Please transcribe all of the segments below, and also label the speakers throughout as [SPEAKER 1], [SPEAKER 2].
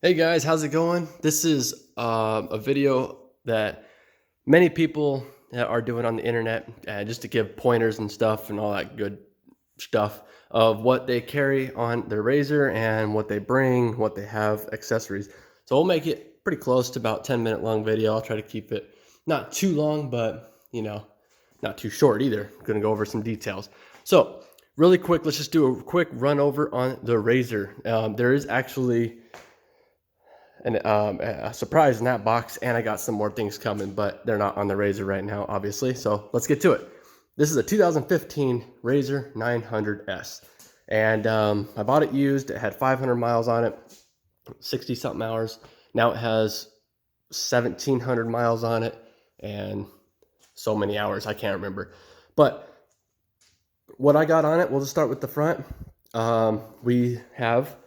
[SPEAKER 1] Hey guys, how's it going? This is a video that many people are doing on the internet, just to give pointers and stuff and all that good stuff of what they carry on their razor and what they bring, what they have, accessories. So we'll make it pretty close to about 10-minute long video. I'll try to keep it not too long, but not too short either. I'm gonna go over some details. So really quick, let's just do a quick run over on the razor. There is actually a surprise in that box, and I got some more things coming, but they're not on the razor right now, obviously. So let's get to it. This is a 2015 Razor 900S, and I bought it used. It had 500 miles on it, 60 something hours. Now it has 1,700 miles on it and so many hours, I can't remember. But what I got on it, we'll just start with the front. We have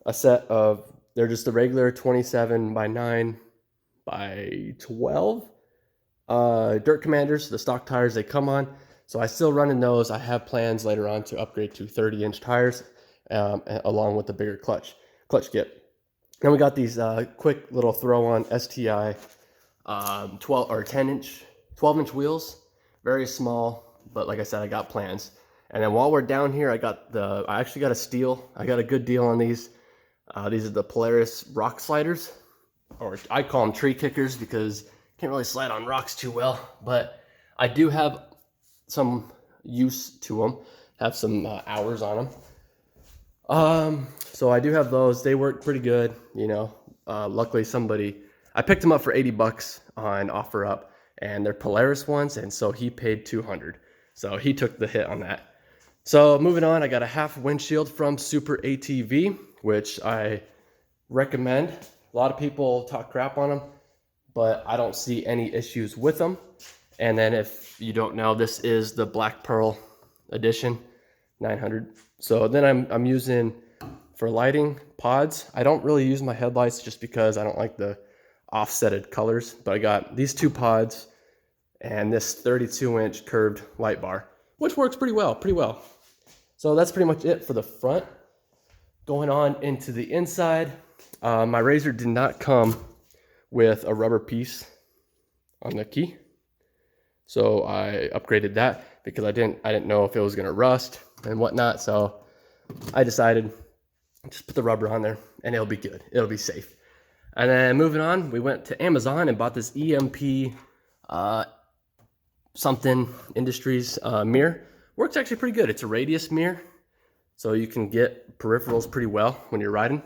[SPEAKER 1] a set of, they're just the regular 27 by 9 by 12 dirt commanders, the stock tires they come on. So I still run in those. I have plans later on to upgrade to 30-inch tires, along with the bigger clutch kit. Then we got these quick little throw-on STI 12 or 10-inch 12-inch wheels, very small, but like I said, I got plans. And then while we're down here, I actually got a steal. I got a good deal on these. These are the PLAYZ rock sliders, or I call them tree kickers because can't really slide on rocks too well, but I do have some use to them, have some hours on them. So I do have those. They work pretty good, luckily I picked them up for 80 bucks on OfferUp, and they're PLAYZ ones, and so he paid 200. So he took the hit on that. So moving on, I got a half windshield from Super ATV, which I recommend. A lot of people talk crap on them, but I don't see any issues with them. And then if you don't know, this is the Black Pearl edition 900. So then I'm using, for lighting, pods. I don't really use my headlights just because I don't like the offsetted colors, but I got these two pods and this 32-inch curved light bar, which works pretty well. So that's pretty much it for the front. Going on into the inside, my razor did not come with a rubber piece on the key, so I upgraded that because I didn't know if it was gonna rust and whatnot. So I decided just put the rubber on there and it'll be good. It'll be safe. And then moving on, we went to Amazon and bought this EMP something Industries mirror. Works actually pretty good. It's a radius mirror, so you can get peripherals pretty well when you're riding.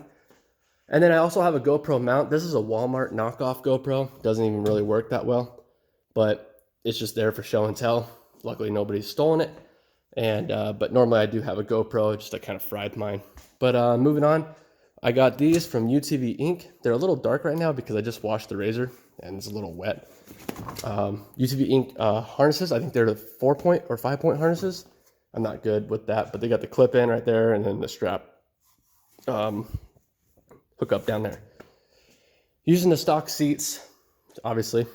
[SPEAKER 1] And then I also have a GoPro mount. This is a Walmart knockoff GoPro. Doesn't even really work that well, but it's just there for show and tell. Luckily, nobody's stolen it. And but normally I do have a GoPro, just I kind of fried mine. But moving on, I got these from UTV Inc. They're a little dark right now because I just washed the razor and it's a little wet. UTV Inc. Harnesses, I think they're the 4-point or 5-point harnesses. I'm not good with that, but they got the clip in right there and then the strap hook up down there. Using the stock seats, obviously,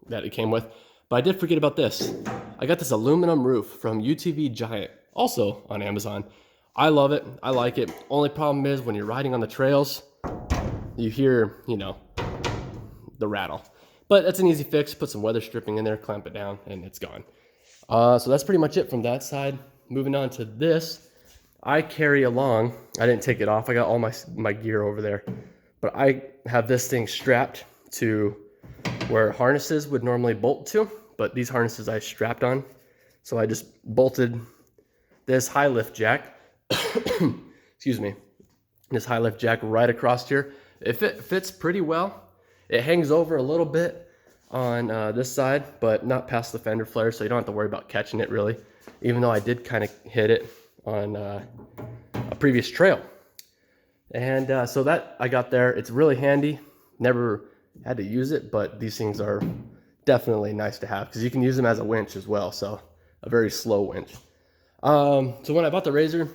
[SPEAKER 1] that it came with. But I did forget about this. I got this aluminum roof from UTV Giant, also on Amazon. I love it. I like it. Only problem is when you're riding on the trails, you hear, the rattle. But that's an easy fix. Put some weather stripping in there, clamp it down, and it's gone. So that's pretty much it from that side. Moving on to this, I carry along, I didn't take it off. I got all my gear over there. But I have this thing strapped to where harnesses would normally bolt to, but these harnesses I strapped on. So I just bolted this high lift jack, excuse me, this high lift jack right across here. It fits pretty well. It hangs over a little bit on this side, but not past the fender flare, so you don't have to worry about catching it really, even though I did kind of hit it on a previous trail. And so that I got there. It's really handy. Never had to use it, but these things are definitely nice to have because you can use them as a winch as well, so a very slow winch. So when I bought the razor,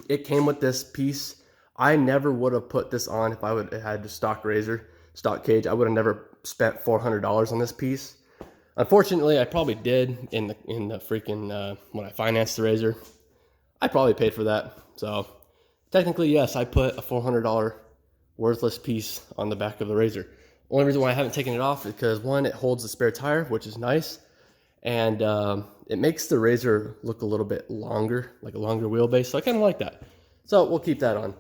[SPEAKER 1] it came with this piece. I never would have put this on if I would have had a stock razor, stock cage. I would have never spent $400 on this piece. Unfortunately, I probably did in the freaking when I financed the razor. I probably paid for that. So technically, yes, I put a $400 worthless piece on the back of the razor. Only reason why I haven't taken it off is because, one, it holds the spare tire, which is nice, and it makes the razor look a little bit longer, like a longer wheelbase, so I kind of like that. So we'll keep that on.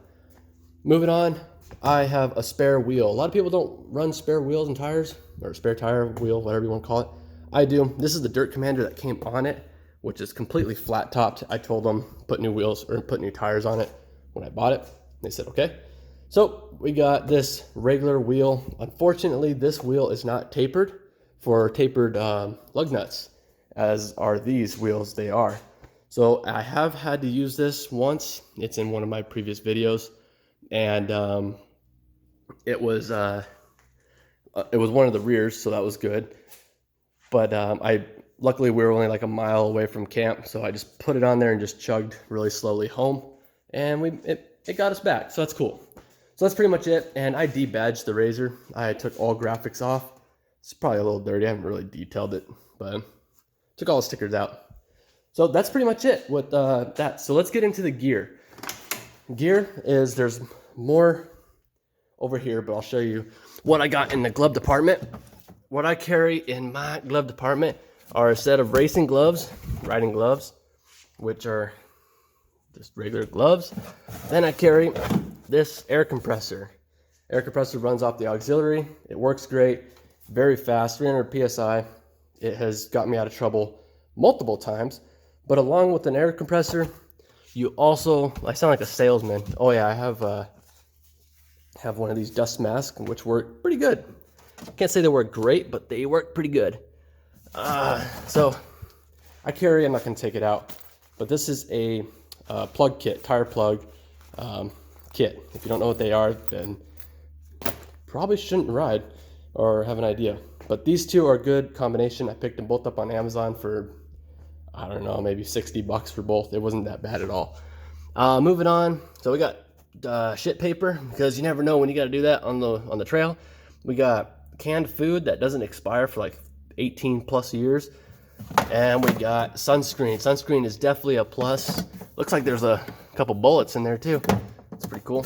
[SPEAKER 1] Moving on, I have a spare wheel. A lot of people don't run spare wheels and tires, or spare tire wheel, whatever you want to call it. I do. This is the Dirt Commander that came on it, which is completely flat topped. I told them put new wheels or put new tires on it when I bought it. They said okay. So we got this regular wheel. Unfortunately, this wheel is not tapered for tapered lug nuts, as are these wheels. They are. So I have had to use this once. It's in one of my previous videos, and it was one of the rears, so that was good. But luckily we were only like a mile away from camp, so I just put it on there and just chugged really slowly home, and it got us back, so that's cool. So that's pretty much it, and I debadged the razor. I took all graphics off. It's probably a little dirty. I haven't really detailed it, but took all the stickers out. So that's pretty much it with that. So let's get into the gear. Gear is, there's more over here, but I'll show you what I got in the glove department. What I carry in my glove department are a set of racing gloves, riding gloves, which are just regular gloves. Then I carry this air compressor. Air compressor runs off the auxiliary. It works great, very fast, 300 PSI. It has got me out of trouble multiple times. But along with an air compressor, you also, I sound like a salesman. Oh yeah, I have one of these dust masks, which work pretty good. Can't say they work great, but they work pretty good. So I carry, I'm not gonna take it out, but this is a plug kit, tire plug kit. If you don't know what they are, then probably shouldn't ride or have an idea. But these two are a good combination. I picked them both up on Amazon for, I don't know, maybe 60 bucks for both. It wasn't that bad at all. Moving on, so we got shit paper, because you never know when you got to do that on the trail. We got canned food that doesn't expire for like 18 plus years, and we got sunscreen. Sunscreen is definitely a plus. Looks like there's a couple bullets in there too. It's pretty cool.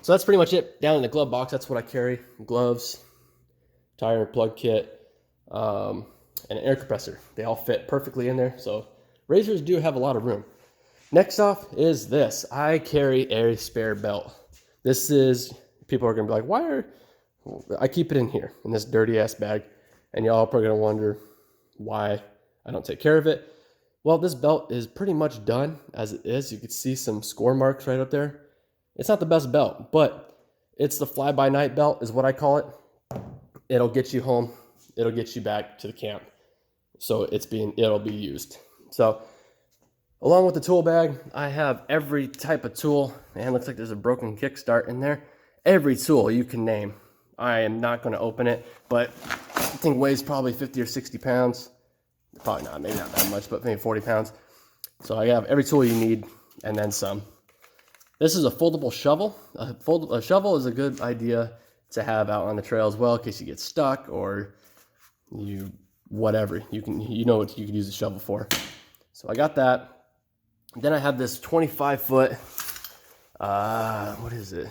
[SPEAKER 1] So that's pretty much it. Down in the glove box, that's what I carry: gloves, tire plug kit, and an air compressor. They all fit perfectly in there, so razors do have a lot of room. Next off is this. I carry a spare belt. This is, people are gonna be like, why are, I keep it in here in this dirty ass bag, and y'all are probably gonna wonder why I don't take care of it. Well, this belt is pretty much done as it is. You can see some score marks right up there. It's not the best belt, but it's the fly-by-night belt is what I call it. It'll get you home. It'll get you back to the camp. So it'll be used. So along with the tool bag, I have every type of tool, and looks like there's a broken kickstart in there. Every tool you can name. I am not going to open it, but the thing weighs probably 50 or 60 pounds. Probably not, maybe not that much, but maybe 40 pounds. So I have every tool you need, and then some. This is a foldable shovel. A shovel is a good idea to have out on the trail as well, in case you get stuck or whatever. You know what you can use a shovel for. So I got that. Then I have this 25-foot, what is it?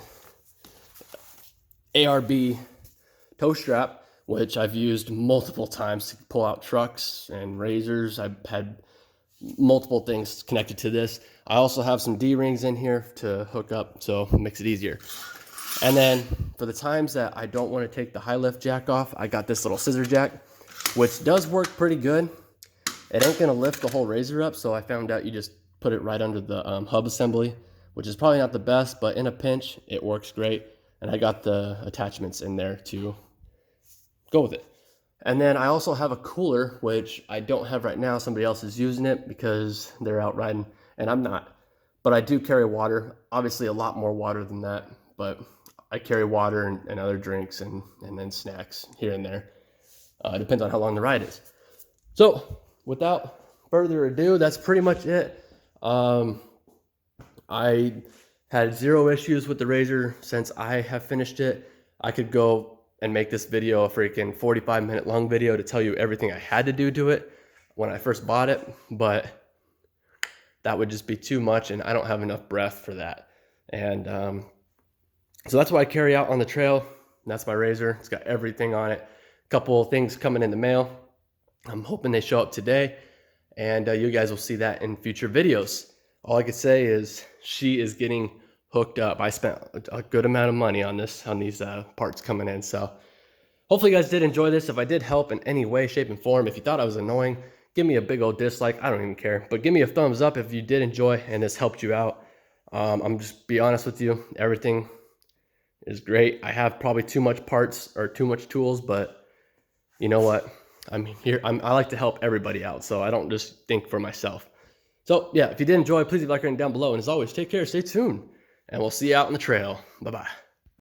[SPEAKER 1] ARB tow strap, which I've used multiple times to pull out trucks and razors. I've had multiple things connected to this. I also have some D-rings in here to hook up, so it makes it easier. And then for the times that I don't want to take the high lift jack off, I got this little scissor jack, which does work pretty good. It ain't gonna lift the whole razor up, so I found out you just put it right under the hub assembly, which is probably not the best, but in a pinch, it works great. And I got the attachments in there to go with it. And then I also have a cooler, which I don't have right now. Somebody else is using it because they're out riding, and I'm not. But I do carry water, obviously a lot more water than that, but I carry water and other drinks and then snacks here and there. Depends on how long the ride is. So without further ado, that's pretty much it. I had zero issues with the razor since I have finished it. I could go and make this video a freaking 45-minute long video to tell you everything I had to do to it when I first bought it, but that would just be too much, and I don't have enough breath for that. And So that's what I carry out on the trail. That's my razor. It's got everything on it. A couple of things coming in the mail. I'm hoping they show up today, and you guys will see that in future videos. All I could say is she is getting hooked up. I spent a good amount of money on these parts coming in. So hopefully you guys did enjoy this. If I did help in any way, shape, and form, if you thought I was annoying, give me a big old dislike. I don't even care. But give me a thumbs up if you did enjoy and this helped you out. I'm just be honest with you. Everything is great. I have probably too much parts or too much tools, but you know what? I'm here. I like to help everybody out, so I don't just think for myself. So yeah, if you did enjoy, please leave a like rating down below. And as always, take care, stay tuned, and we'll see you out on the trail. Bye-bye.